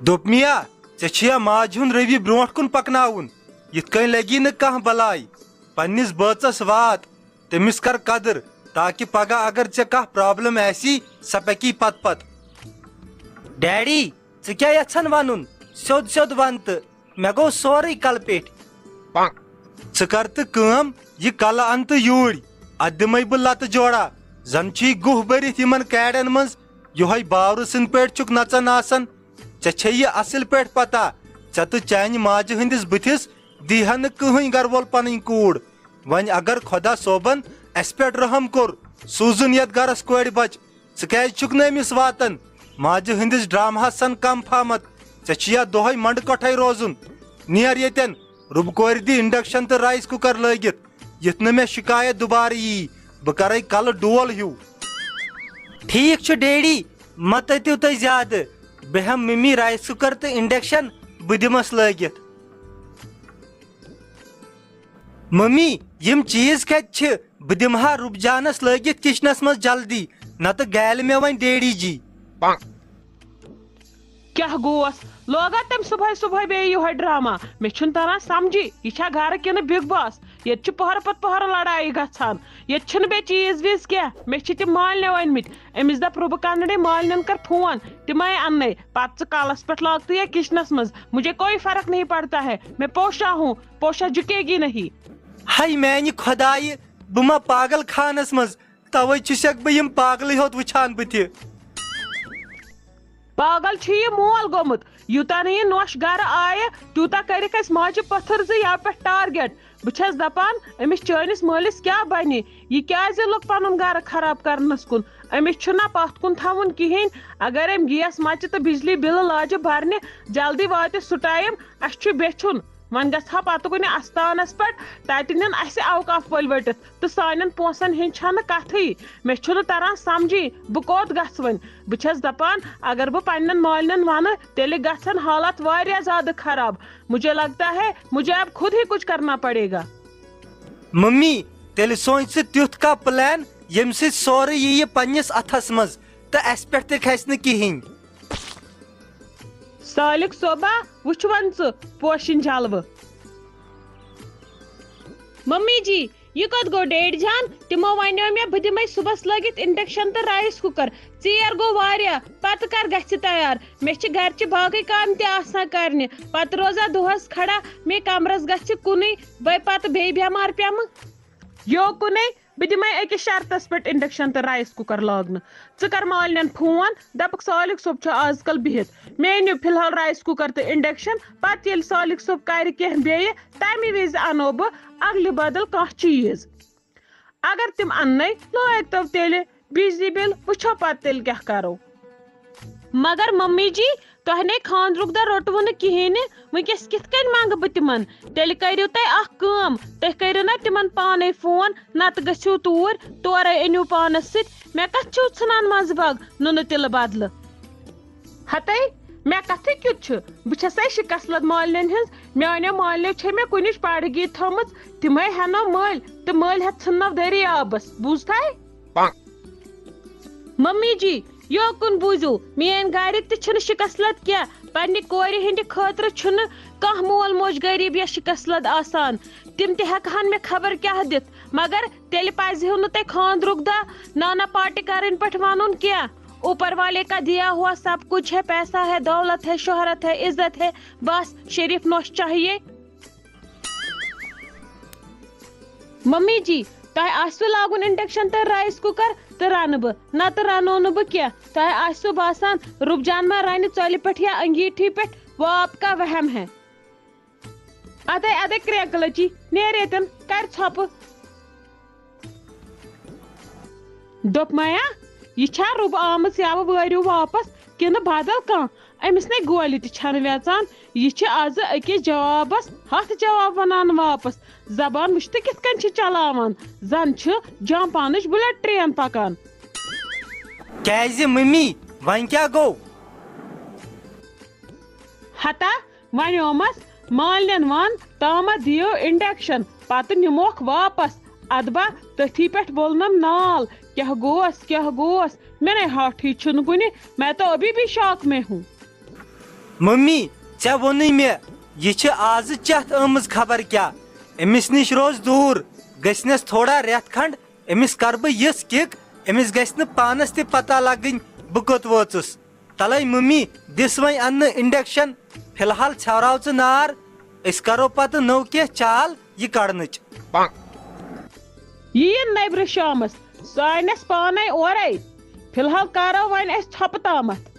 دوٚپ میا ژےٚ ماجہِ ہُنٛد روی برونٛٹھ کُن پکناوُن یِتھ کٔنۍ لگی نہٕ کانٛہہ بلاے پننِس بٲژس وات تٔمِس کر قدر تاکہِ پگہہ اگر ژےٚ کانٛہہ پرابلم آسی سۄ پکی پتہٕ ڈیڈی ژٕ کیٛاہ یژھان ونُن سیوٚد سیوٚد ون تہٕ مےٚ گوٚو سورُے کلہٕ پیٚٹھۍ ژٕ کر تہٕ کٲم یہِ کلہٕ ان تہٕ یوٗرۍ اتھ دِمے بہٕ لتہٕ جوڑا زن چھُے گُہہ بٔرِتھ یِمن کاڑٮ۪ن منٛز یِہوے باورٕ سٕنٛدۍ پٲٹھۍ چھُکھ نژان آسان ژےٚ چھے یہِ اصل پٲٹھۍ پتہ ژےٚ تہٕ چانہِ ماجہِ ہٕنٛدِس بٕتھِس دیٖہا نہٕ کٕہٕنۍ گرٕ وول پنٕنۍ کوٗر وۄنۍ اگر خۄدا صٲبن اسہِ پٮ۪ٹھ رحم کوٚر سوٗزُن یتھ گرس کورِ بچہِ ژٕ کیازِ چھُکھ نہٕ أمِس واتان ماجہِ ہٕنٛدِس ڈراماہس سن کم پہمت ژےٚ چھُ یا دۄہے منڈٕ کۄٹھے روزُن نیر ییٚتٮ۪ن رُبہٕ کورِ دِ انڈکشن تہٕ رایس کُکر لٲگِتھ یِتھ نہٕ مےٚ شکایت دُبارٕ یی بہٕ کرے کلہٕ ڈول ہیوٗ ٹھیٖک چھُ ڈیڈی مہ تٔتِو تُہۍ زیادٕ بہٕ ہٮ۪مہٕ ممی رایس کُکر تہٕ انڈکشن بہٕ دِمس لٲگِتھ ممی یِم چیٖز کتہِ چھِ بہٕ دِمہٕ ہا رُب جانس لٲگِتھ کچنس منٛز جلدی نتہٕ گالہِ مےٚ وۄنۍ ڈیڈی جی کیٛاہ گوس لوگا تٔمۍ صبحٲے صبحٲے بیٚیہِ یِہوے ڈراما مےٚ چھُنہٕ تران سمجھی یہِ چھا گرٕ کِنہٕ بِگ باس ییٚتہِ چھِ پٔہرٕ پتہٕ پٔہرٕ لڑایہِ گژھان ییٚتہِ چھِنہٕ بیٚیہِ چیٖز ویٖز کینٛہہ مےٚ چھِ تِم مالنہِ ؤنمٕتۍ أمِس دپ رُبہٕ کنڈے مالنٮ۪ن کر فون تِمے اننے پتہٕ ژٕ کلس پٮ۪ٹھ لاگتہٕ یا کچنس منٛز مجھے کوئی فرق نہیں پڑتا ہے میں پوشا ہوں پوشا جھکے گی نہیں ہاے میانہِ خۄدایہِ بہٕ ما پاگل خانس منٛز توے چھُسکھ بہٕ یِم پاگلٕے ہوت وٕچھان بٕتھِ پاگل چھُ یہِ مول گوٚمُت یوٗتاہ نہٕ یہِ نۄش گرٕ آیہِ تیوٗتاہ کٔرِکھ اَسہِ ماجہِ پٔتھٕر زٕ یَوٕ پٮ۪ٹھ ٹارگیٹ بہٕ چھَس دپان أمِس چٲنِس مٲلِس کیٛاہ بنہِ یہِ کیازِ لوٚگ پنُن گرٕ خراب کرنس کُن أمِس چھُنہ پتھ کُن تھاوُن کہیٖنۍ اگر أمۍ گیس مچہِ تہٕ بجلی بِلہٕ لاجہِ برنہِ جلدی واتہِ سُہ ٹایم اسہِ چھُ بیچھُن وۄنۍ گژھِ ہا پتہٕ کُنہِ استانس پٮ۪ٹھ تتہِ نِن اسہِ اوقاف وٲلۍ ؤٹِتھ تہٕ سانٮ۪ن پونسن ہِنٛز چھنہٕ کتھٕے مےٚ چھُنہٕ تران سمجھی بہٕ کوٚت گژھٕ وۄنۍ بہٕ چھس دپان اگر بہٕ پننٮ۪ن مالنٮ۪ن ونہٕ تیٚلہِ گژھن حالات واریاہ زیادٕ خراب مجھے لگتا ہے مجھے اب خود ہی کچھ کرنا پڑے گا ممی تیٚلہِ سونچ ژٕ تیُتھ کانٛہہ پلان ییٚمہِ سۭتۍ سورُے یِیہِ پننِس اتھس منٛز تہٕ اسہِ پٮ۪ٹھ تہِ کھسہِ نہٕ کہیٖنۍ سالِق صوبا وٕچھ وۄنۍ ژٕ پوشِنۍ جلوٕ ممی جی یہ کت گو ڈیڈ جان تمو ونیو مےٚ بہٕ دِمے صبحس لٲگِتھ انڈکشن تہٕ رایس کُکر ژیر گوٚو واریاہ پتہٕ کر گژھِ تیار مےٚ چھِ گرچہِ باقٕے کامہِ تہِ آسان کرنہِ پتہٕ روزا دۄہس کھڑا مے کمرس گژھِ کُنُے بے پتہٕ بیٚیہِ بٮ۪مار پیمہٕ یوکُنے بہٕ دِمے أکِس شرطس پٮ۪ٹھ انڈکشن تہٕ رایس کُکر لاگنہٕ ژٕ کر مالنٮ۪ن فون دپکھ سالِق صٲب چھُ آز کل بِہِتھ مےٚ أنِو فلحال رایس کُکر تہٕ انڈکشن پتہٕ ییٚلہِ سالِق صٲب کرِ کینٛہہ بیٚیہِ تمہِ وِزِ انو بہٕ اگلہِ بدل کانٛہہ چیٖز اگر تِم اننے لٲگۍ تو تیٚلہِ بجلی بِل وٕچھو پتہٕ تیٚلہِ کیٛاہ کرو مگر ممی جی تۄہہِ نے خاندرُک دۄہ روٚٹوٕ نہٕ کِہیٖنۍ نہٕ وٕنکیٚس کِتھ کٔنۍ منٛگہٕ بہٕ تِمن تیٚلہِ کٔرِو تُہۍ اکھ کٲم تُہۍ کٔرِو نا تِمن پانے فون نتہٕ گٔژھِو توٗرۍ تورے أنِو پانس سۭتۍ مےٚ کتھ چھِو ژھٕنان منٛزٕ باگ نُنہٕ تِلہٕ بدلہٕ ہتے مےٚ کتھٕے کیُتھ چھُ بہٕ چھسے شِکست مالنٮ۪ن ہٕنٛز میانیو مالنیو چھے مےٚ کُنِچ پاڑگی تھٲمٕژ تِمے ہٮ۪نو مٔلۍ تہٕ مٔلۍ ہٮ۪تھ ژھٕننو دٔریابس بوٗزتھے ممی جی یوکُن بوٗزِو میٲنۍ گرِکۍ تہِ چھِنہٕ شِکست کینٛہہ پننہِ کورِ ہٕنٛدِ خٲطرٕ چھُنہٕ کانٛہہ مول موج غریٖب یا شِکست آسان تِم تہِ ہٮ۪کہٕ ہن مےٚ خبر کیٛاہ دِتھ مگر تیٚلہِ پزِہو نہٕ تۄہہِ خاندرُک دۄہ نانا پارٹی کرٕنۍ پٲٹھۍ ونُن کینٛہہ اوپر والے کا دیا ہوا سب کچھ ہے پیسہ ہے دولت ہے شہرت ہے عزت ہے بس شریف نوش چاہیے ممی جی تۄہہِ آسوٕ لاگُن انڈکشن تہٕ رایس کُکر تہٕ رنہٕ بہٕ نتہٕ رنو نہٕ بہٕ کینٛہہ تۄہہِ آسوٕ باسان رُب جان ما رنہِ ژۄلہِ پٮ۪ٹھ یا انگیٖٹھی پٮ۪ٹھ وہ آپ کا وہم ہے ادے ادے کرٛیکہٕ لچی نیر ییٚتٮ۪ن کر ژھۄپہٕ دوٚپ میا یہِ چھا رُب آمٕژ یَوٕ وٲرِو واپس کِنہٕ بدل کانٛہہ أمِس نے گولہِ تہِ چھنہٕ ویژان یہِ چھِ آزٕ أکِس جوابس 100 جواب ونان واپس زبان وٕچھ تہٕ کِتھ کٔنۍ چھِ چلاوان زن چھِ جاپانٕچ بُلیٹ ٹرین پکان کیازِ ممی وۄنۍ کیٛاہ گوٚو ہتا ونیومس مالنٮ۪ن ون تامتھ دِیو انڈکشن پتہٕ نِموکھ واپس ادبا تٔتھی پٮ۪ٹھ وولنم نال کیٛاہ گوس کیٛاہ گوس مےٚ نے ہاٹھٕے چھُنہٕ کُنہِ میں تو ابھی بھی شاک میں ہوں ممی ژےٚ ووٚنُے مےٚ یہِ چھِ آزٕ چتھ آمٕژ خبر کیٛاہ أمِس نِش روز دوٗر گٔژھنس تھوڑا رٮ۪تھ کھنٛڈ أمِس کر بہٕ یِژھ کِک أمِس گژھِ نہٕ پانس تہِ پتہ لگٕنۍ بہٕ کوٚت وٲژٕس تلے ممی دِس وۄنۍ اننہٕ انڈکشن فی الحال ژھٮ۪وراو ژٕ نار أسۍ کرو پتہٕ نٔو کینٛہہ چال یہِ کڑنٕچ یِیِن نیبرٕ شامس سُہ انٮ۪س پانے اورے فی الحال کرو وۄنۍ أسۍ ژھۄپہٕ تامتھ